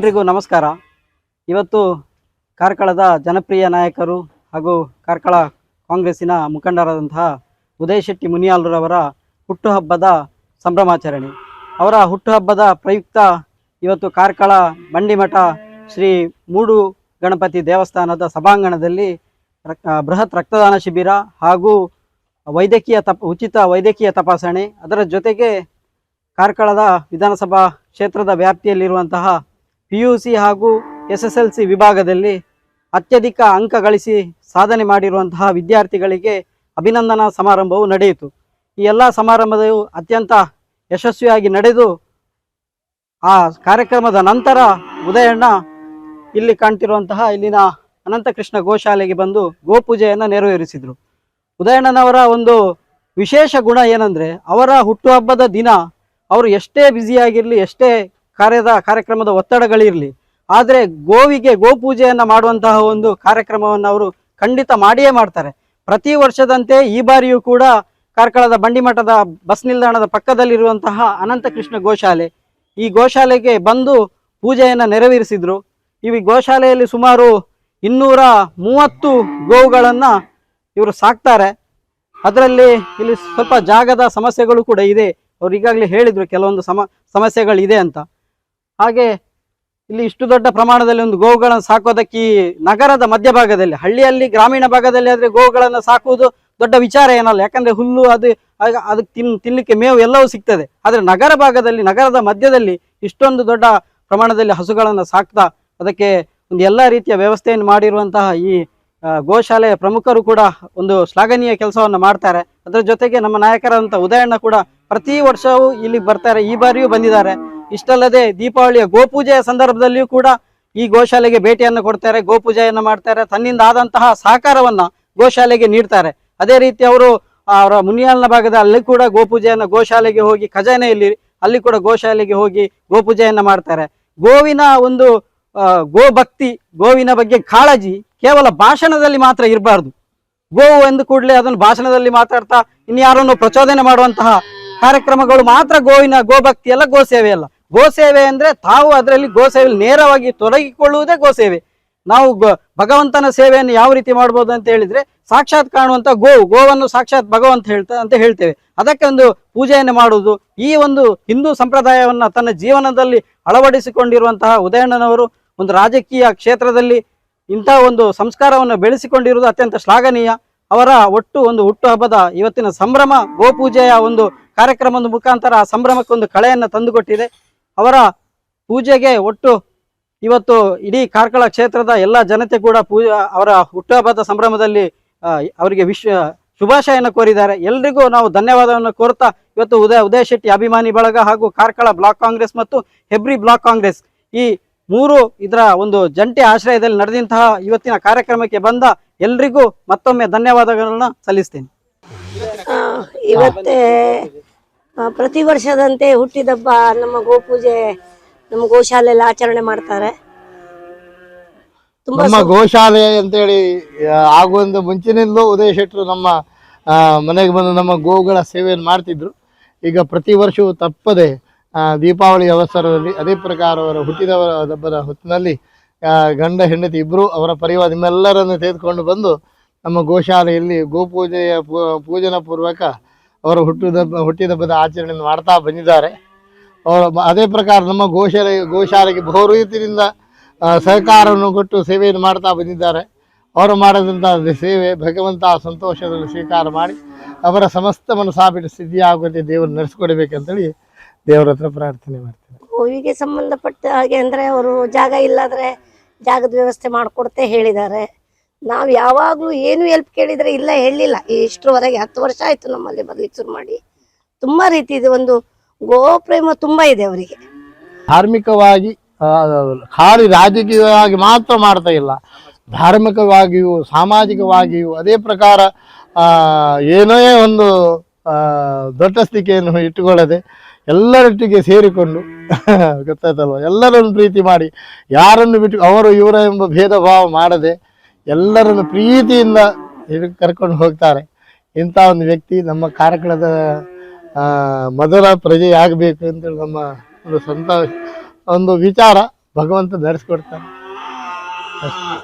ಎಲ್ರಿಗೂ ನಮಸ್ಕಾರ. ಇವತ್ತು ಕಾರ್ಕಳದ ಜನಪ್ರಿಯ ನಾಯಕರು ಹಾಗೂ ಕಾರ್ಕಳ ಕಾಂಗ್ರೆಸ್ಸಿನ ಮುಖಂಡರಾದಂತಹ ಉದಯ್ ಶೆಟ್ಟಿ ಮುನಿಯಾಲ್ರವರ ಹುಟ್ಟುಹಬ್ಬದ ಸಂಭ್ರಮಾಚರಣೆ. ಅವರ ಹುಟ್ಟುಹಬ್ಬದ ಪ್ರಯುಕ್ತ ಇವತ್ತು ಕಾರ್ಕಳ ಬಂಡಿಮಠ ಶ್ರೀ ಮೂಡು ಗಣಪತಿ ದೇವಸ್ಥಾನದ ಸಭಾಂಗಣದಲ್ಲಿ ಬೃಹತ್ ರಕ್ತದಾನ ಶಿಬಿರ ಹಾಗೂ ಉಚಿತ ವೈದ್ಯಕೀಯ ತಪಾಸಣೆ, ಅದರ ಜೊತೆಗೆ ಕಾರ್ಕಳದ ವಿಧಾನಸಭಾ ಕ್ಷೇತ್ರದ ವ್ಯಾಪ್ತಿಯಲ್ಲಿರುವಂತಹ PUC ಹಾಗೂ SSLC ವಿಭಾಗದಲ್ಲಿ ಅತ್ಯಧಿಕ ಅಂಕ ಗಳಿಸಿ ಸಾಧನೆ ಮಾಡಿರುವಂತಹ ವಿದ್ಯಾರ್ಥಿಗಳಿಗೆ ಅಭಿನಂದನಾ ಸಮಾರಂಭವು ನಡೆಯಿತು. ಈ ಎಲ್ಲ ಸಮಾರಂಭವು ಅತ್ಯಂತ ಯಶಸ್ವಿಯಾಗಿ ನಡೆದು ಆ ಕಾರ್ಯಕ್ರಮದ ನಂತರ ಉದಯಣ್ಣ ಇಲ್ಲಿ ಕಾಣ್ತಿರುವಂತಹ ಇಲ್ಲಿನ ಅನಂತಕೃಷ್ಣ ಗೋಶಾಲೆಗೆ ಬಂದು ಗೋಪೂಜೆಯನ್ನು ನೆರವೇರಿಸಿದರು. ಉದಯಣ್ಣನವರ ಒಂದು ವಿಶೇಷ ಗುಣ ಏನಂದರೆ, ಅವರ ಹುಟ್ಟುಹಬ್ಬದ ದಿನ ಅವರು ಎಷ್ಟೇ ಬ್ಯುಸಿಯಾಗಿರಲಿ, ಎಷ್ಟೇ ಕಾರ್ಯಕ್ರಮದ ಒತ್ತಡಗಳಿರಲಿ, ಆದರೆ ಗೋಪೂಜೆಯನ್ನು ಮಾಡುವಂತಹ ಒಂದು ಕಾರ್ಯಕ್ರಮವನ್ನು ಅವರು ಖಂಡಿತ ಮಾಡಿಯೇ ಮಾಡ್ತಾರೆ. ಪ್ರತಿ ವರ್ಷದಂತೆ ಈ ಬಾರಿಯೂ ಕೂಡ ಕಾರ್ಕಳದ ಬಂಡಿಮಠದ ಬಸ್ ನಿಲ್ದಾಣದ ಪಕ್ಕದಲ್ಲಿರುವಂತಹ ಅನಂತಕೃಷ್ಣ ಗೋಶಾಲೆ, ಈ ಗೋಶಾಲೆಗೆ ಬಂದು ಪೂಜೆಯನ್ನು ನೆರವೇರಿಸಿದರು. ಈ ಗೋಶಾಲೆಯಲ್ಲಿ ಸುಮಾರು 230 ಗೋವುಗಳನ್ನು ಇವರು ಸಾಕ್ತಾರೆ. ಅದರಲ್ಲಿ ಇಲ್ಲಿ ಸ್ವಲ್ಪ ಜಾಗದ ಸಮಸ್ಯೆಗಳು ಕೂಡ ಇದೆ. ಅವ್ರು ಈಗಾಗಲೇ ಹೇಳಿದರು ಕೆಲವೊಂದು ಸಮಸ್ಯೆಗಳಿದೆ ಅಂತ. ಹಾಗೆ ಇಲ್ಲಿ ಇಷ್ಟು ದೊಡ್ಡ ಪ್ರಮಾಣದಲ್ಲಿ ಒಂದು ಗೋವುಗಳನ್ನು ಸಾಕೋದಕ್ಕೆ ನಗರದ ಮಧ್ಯಭಾಗದಲ್ಲಿ, ಹಳ್ಳಿಯಲ್ಲಿ ಗ್ರಾಮೀಣ ಭಾಗದಲ್ಲಿ ಆದರೆ ಗೋವುಗಳನ್ನು ಸಾಕುವುದು ದೊಡ್ಡ ವಿಚಾರ ಏನಲ್ಲ, ಯಾಕಂದರೆ ಹುಲ್ಲು ಅದಕ್ಕೆ ತಿನ್ನಲಿಕ್ಕೆ ಮೇವು ಎಲ್ಲವೂ ಸಿಗ್ತದೆ. ಆದರೆ ನಗರ ಭಾಗದಲ್ಲಿ, ನಗರದ ಮಧ್ಯದಲ್ಲಿ ಇಷ್ಟೊಂದು ದೊಡ್ಡ ಪ್ರಮಾಣದಲ್ಲಿ ಹಸುಗಳನ್ನು ಸಾಕ್ತಾ ಅದಕ್ಕೆ ಒಂದು ಎಲ್ಲ ರೀತಿಯ ವ್ಯವಸ್ಥೆಯನ್ನು ಮಾಡಿರುವಂತಹ ಈ ಗೋಶಾಲೆಯ ಪ್ರಮುಖರು ಕೂಡ ಒಂದು ಶ್ಲಾಘನೀಯ ಕೆಲಸವನ್ನು ಮಾಡ್ತಾರೆ. ಅದರ ಜೊತೆಗೆ ನಮ್ಮ ನಾಯಕರಾದಂಥ ಉದಯಣ್ಣ ಕೂಡ ಪ್ರತಿ ವರ್ಷವೂ ಇಲ್ಲಿಗೆ ಬರ್ತಾರೆ, ಈ ಬಾರಿಯೂ ಬಂದಿದ್ದಾರೆ. ಇಷ್ಟಲ್ಲದೆ ದೀಪಾವಳಿಯ ಗೋಪೂಜೆಯ ಸಂದರ್ಭದಲ್ಲಿಯೂ ಕೂಡ ಈ ಗೋಶಾಲೆಗೆ ಭೇಟಿಯನ್ನು ಕೊಡ್ತಾರೆ, ಗೋಪೂಜೆಯನ್ನು ಮಾಡ್ತಾರೆ, ತನ್ನಿಂದ ಆದಂತಹ ಸಹಕಾರವನ್ನು ಗೋಶಾಲೆಗೆ ನೀಡ್ತಾರೆ. ಅದೇ ರೀತಿ ಅವರ ಮುನಿಯಾಲ್ನ ಭಾಗದ ಅಲ್ಲಿ ಕೂಡ ಗೋಪೂಜೆಯನ್ನು ಗೋಶಾಲೆಗೆ ಹೋಗಿ, ಖಜಾನೆಯಲ್ಲಿ ಅಲ್ಲಿ ಕೂಡ ಗೋಶಾಲೆಗೆ ಹೋಗಿ ಗೋಪೂಜೆಯನ್ನು ಮಾಡ್ತಾರೆ. ಗೋವಿನ ಒಂದು ಗೋಭಕ್ತಿ, ಗೋವಿನ ಬಗ್ಗೆ ಕಾಳಜಿ ಕೇವಲ ಭಾಷಣದಲ್ಲಿ ಮಾತ್ರ ಇರಬಾರ್ದು. ಗೋವು ಎಂದು ಕೂಡಲೇ ಅದನ್ನು ಭಾಷಣದಲ್ಲಿ ಮಾತಾಡ್ತಾ ಇನ್ಯಾರನ್ನು ಪ್ರಚೋದನೆ ಮಾಡುವಂತಹ ಕಾರ್ಯಕ್ರಮಗಳು ಮಾತ್ರ ಗೋಭಕ್ತಿ ಅಲ್ಲ, ಗೋಸೇವೆ ಅಲ್ಲ. ಗೋಸೇವೆ ಅಂದ್ರೆ ತಾವು ಅದರಲ್ಲಿ ಗೋಸೇವೆಯಲ್ಲಿ ನೇರವಾಗಿ ತೊಡಗಿಕೊಳ್ಳುವುದೇ ಗೋಸೇವೆ. ನಾವು ಭಗವಂತನ ಸೇವೆಯನ್ನು ಯಾವ ರೀತಿ ಮಾಡ್ಬೋದು ಅಂತ ಹೇಳಿದ್ರೆ, ಸಾಕ್ಷಾತ್ ಕಾಣುವಂತ ಗೋವನ್ನು ಸಾಕ್ಷಾತ್ ಭಗವಂತ ಅಂತ ಹೇಳ್ತೇವೆ. ಅದಕ್ಕೆ ಒಂದು ಪೂಜೆಯನ್ನು ಮಾಡುವುದು, ಈ ಒಂದು ಹಿಂದೂ ಸಂಪ್ರದಾಯವನ್ನ ತನ್ನ ಜೀವನದಲ್ಲಿ ಅಳವಡಿಸಿಕೊಂಡಿರುವಂತಹ ಉದಯಣ್ಣನವರು ಒಂದು ರಾಜಕೀಯ ಕ್ಷೇತ್ರದಲ್ಲಿ ಇಂತಹ ಒಂದು ಸಂಸ್ಕಾರವನ್ನು ಬೆಳೆಸಿಕೊಂಡಿರುವುದು ಅತ್ಯಂತ ಶ್ಲಾಘನೀಯ. ಅವರ ಒಟ್ಟು ಒಂದು ಹುಟ್ಟುಹಬ್ಬದ ಇವತ್ತಿನ ಸಂಭ್ರಮ ಗೋಪೂಜೆಯ ಒಂದು ಕಾರ್ಯಕ್ರಮದ ಮುಖಾಂತರ ಆ ಸಂಭ್ರಮಕ್ಕೊಂದು ಕಳೆಯನ್ನು ತಂದುಕೊಟ್ಟಿದೆ. ಅವರ ಪೂಜೆಗೆ ಒಟ್ಟು ಇವತ್ತು ಇಡೀ ಕಾರ್ಕಳ ಕ್ಷೇತ್ರದ ಎಲ್ಲ ಜನತೆ ಕೂಡ ಅವರ ಹುಟ್ಟುಹಬ್ಬದ ಸಂಭ್ರಮದಲ್ಲಿ ಅವರಿಗೆ ಶುಭಾಶಯವನ್ನು ಕೋರಿದ್ದಾರೆ. ಎಲ್ರಿಗೂ ನಾವು ಧನ್ಯವಾದವನ್ನು ಕೋರ್ತಾ ಇವತ್ತು ಉದಯ್ ಶೆಟ್ಟಿ ಅಭಿಮಾನಿ ಬಳಗ ಹಾಗೂ ಕಾರ್ಕಳ ಬ್ಲಾಕ್ ಕಾಂಗ್ರೆಸ್ ಮತ್ತು ಹೆಬ್ರಿ ಬ್ಲಾಕ್ ಕಾಂಗ್ರೆಸ್ ಈ ಮೂರು ಇದರ ಒಂದು ಜಂಟಿ ಆಶ್ರಯದಲ್ಲಿ ನಡೆದಂತಹ ಇವತ್ತಿನ ಕಾರ್ಯಕ್ರಮಕ್ಕೆ ಬಂದ ಎಲ್ರಿಗೂ ಮತ್ತೊಮ್ಮೆ ಧನ್ಯವಾದಗಳನ್ನ ಸಲ್ಲಿಸ್ತೇನೆ. ಇವತ್ತೇ ಪ್ರತಿ ವರ್ಷದಂತೆ ಹುಟ್ಟಿದಬ್ಬ ನಮ್ಮ ಗೋಪೂಜೆ ನಮ್ಮ ಗೋಶಾಲೆಯಲ್ಲಿ ಆಚರಣೆ ಮಾಡ್ತಾರೆ. ನಮ್ಮ ಗೋಶಾಲೆ ಅಂತೇಳಿ ಆಗುವಂತ ಮುಂಚಿನಿಂದಲೂ ಉದಯ್ ಶೆಟ್ಟರು ನಮ್ಮ ಮನೆಗೆ ಬಂದು ನಮ್ಮ ಗೋವುಗಳ ಸೇವೆಯನ್ನು ಮಾಡ್ತಿದ್ರು. ಈಗ ಪ್ರತಿ ವರ್ಷವೂ ತಪ್ಪದೆ ದೀಪಾವಳಿ ಅವಸರದಲ್ಲಿ ಅದೇ ಪ್ರಕಾರ ಅವರ ಹುಟ್ಟಿದಬ್ಬದ ಹೊತ್ತಿನಲ್ಲಿ ಗಂಡ ಹೆಂಡತಿ ಇಬ್ಬರು ಅವರ ಪರಿವಾರ ನಿಮ್ಮೆಲ್ಲರನ್ನು ತೆಗೆದುಕೊಂಡು ಬಂದು ನಮ್ಮ ಗೋಶಾಲೆಯಲ್ಲಿ ಗೋಪೂಜೆಯ ಪೂಜನ ಪೂರ್ವಕ ಅವರ ಹುಟ್ಟಿದಬ್ಬದ ಆಚರಣೆಯನ್ನು ಮಾಡ್ತಾ ಬಂದಿದ್ದಾರೆ. ಅವರು ಅದೇ ಪ್ರಕಾರ ನಮ್ಮ ಗೋಶಾಲೆಗೆ ಬಹು ರೀತಿಯಿಂದ ಸಹಕಾರವನ್ನು ಕೊಟ್ಟು ಸೇವೆಯನ್ನು ಮಾಡ್ತಾ ಬಂದಿದ್ದಾರೆ. ಅವರು ಮಾಡಿದಂಥ ಸೇವೆ ಭಗವಂತ ಸಂತೋಷದಲ್ಲಿ ಸ್ವೀಕಾರ ಮಾಡಿ ಅವರ ಸಮಸ್ತ ಮನಸ್ಸಾಬಿಟ್ಟು ಸಿದ್ಧಿಯಾಗುವಂತೆ ದೇವರು ನಡೆಸಿಕೊಡ್ಬೇಕಂತೇಳಿ ದೇವರ ಹತ್ರ ಪ್ರಾರ್ಥನೆ ಮಾಡ್ತಾರೆ. ಗೋವಿಗೆ ಸಂಬಂಧಪಟ್ಟ ಹಾಗೆ ಅಂದರೆ ಅವರು ಜಾಗ ಇಲ್ಲಾದರೆ ಜಾಗದ ವ್ಯವಸ್ಥೆ ಮಾಡಿಕೊಡ್ತೆ ಹೇಳಿದ್ದಾರೆ. ನಾವು ಯಾವಾಗಲೂ ಏನು ಹೆಲ್ಪ್ ಕೇಳಿದರೆ ಇಲ್ಲ ಹೇಳಲಿಲ್ಲ. ಇಷ್ಟರವರೆಗೆ 10 ವರ್ಷ ಆಯಿತು ನಮ್ಮಲ್ಲಿ ಬರ್ಲಿಕ್ಕೆ ಶುರು ಮಾಡಿ. ತುಂಬ ರೀತಿ ಇದೆ, ಒಂದು ಗೋಪ್ರೇಮ ತುಂಬ ಇದೆ ಅವರಿಗೆ. ಧಾರ್ಮಿಕವಾಗಿ ಖಾಲಿ ರಾಜಕೀಯವಾಗಿ ಮಾತ್ರ ಮಾಡ್ತಾ ಇಲ್ಲ, ಧಾರ್ಮಿಕವಾಗಿಯೂ ಸಾಮಾಜಿಕವಾಗಿಯೂ ಅದೇ ಪ್ರಕಾರ ಏನೋ ಒಂದು ದೊಡ್ಡ ಸ್ಥಿತಿಯನ್ನು ಇಟ್ಟುಕೊಳ್ಳದೆ ಎಲ್ಲರೊಟ್ಟಿಗೆ ಸೇರಿಕೊಂಡು ಗೊತ್ತಾಯ್ತಲ್ವ, ಎಲ್ಲರನ್ನು ಪ್ರೀತಿ ಮಾಡಿ ಯಾರನ್ನು ಬಿಟ್ಟು ಅವರು ಇವರ ಎಂಬ ಭೇದ ಭಾವ ಮಾಡದೆ ಎಲ್ಲರನ್ನು ಪ್ರೀತಿಯಿಂದ ಕರ್ಕೊಂಡು ಹೋಗ್ತಾರೆ. ಇಂಥ ಒಂದು ವ್ಯಕ್ತಿ ನಮ್ಮ ಕಾರ್ಕಳದ ಮೊದಲ ಪ್ರಜೆ ಆಗಬೇಕು ಅಂತೇಳಿ ನಮ್ಮ ಒಂದು ಸಂತೋಷ ಒಂದು ವಿಚಾರ. ಭಗವಂತ ಧರಿಸ್ಕೊಡ್ತಾನೆ ಅಷ್ಟೇ.